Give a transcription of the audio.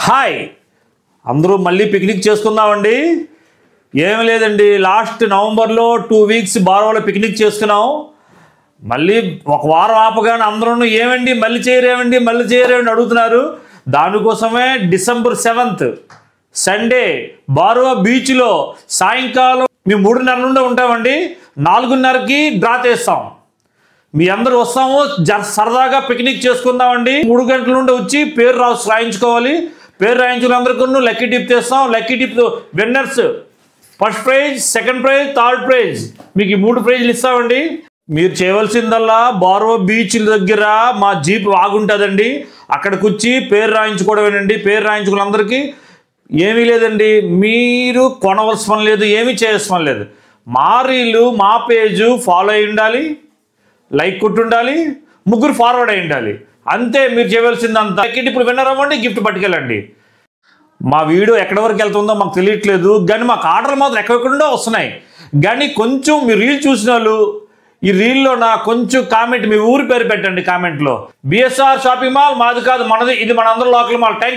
Hi అందరూ మళ్ళీ picnic చేసుకుందామండి. ఏం లేదండి, లాస్ట్ నవంబర్లో 2 వీక్స్ బారోలో పిక్నిక్ చేసుకున్నాం. మళ్ళీ ఒక వారం ఆపగానే అందరూ ఏమండి మళ్ళీ చేయరేమండి అడుగుతున్నారు. దానికోసమే December 7th సండే బారో బీచ్లో సాయంకాలం మేము 3:30 నుండి ఉంటామండి. 4:30కి డ్రా చేస్తాం. మీ అందరూ వస్తాము, సరదాగా పిక్నిక్ చేసుకుందామండి. 3 గంటల నుండి వచ్చి పేరు రాయించుకోవాలి. పేరు రాయించుకున్న అందరికీ లక్కీ టిప్ తెస్తాం. Lucky tip winners first prize, second prize, third prize, మీకు ఈ 3 ప్రైజ్లు ఇస్తామండి. మీరు చేయవలసిందల్లా బారో బీచ్ దగ్గర మా జీప్ ఆగుంటుందండి. అక్కడికి వచ్చి పేరు రాయించుకోవడమేనండి. పేరు రాయించుకున్న అందరికీ ఏమీ లేదండి, మీరు కొనవలసిన పని లేదు, ఏమీ చేయాల్సిన పని లేదు. మా రీలు మా పేజు ఫాలో అయి ఉండాలి, లైక్ కొట్టి ఉండాలి, 3 ఫార్వర్డ్ అయి ఉండాలి. అంతే మీరు చేయవలసిందంతా. ఇప్పుడు విన్నర్ అవ్వండి, గిఫ్ట్ పట్టుకెళ్ళండి. మా వీడియో ఎక్కడి వరకు వెళ్తుందో మాకు తెలియట్లేదు, కానీ మాకు ఆర్డర్లు మాత్రం ఎక్కడెక్కడుండో వస్తున్నాయి. కానీ కొంచెం మీరు రీల్ చూసిన వాళ్ళు ఈ రీల్లో కొంచెం కామెంట్, మీ ఊరి పేరు పెట్టండి కామెంట్లో. బిఎస్ఆర్ షాపింగ్ మాల్ మాది కాదు, మనది, ఇది మనందరం లోకల్ మాల్. థ్యాంక్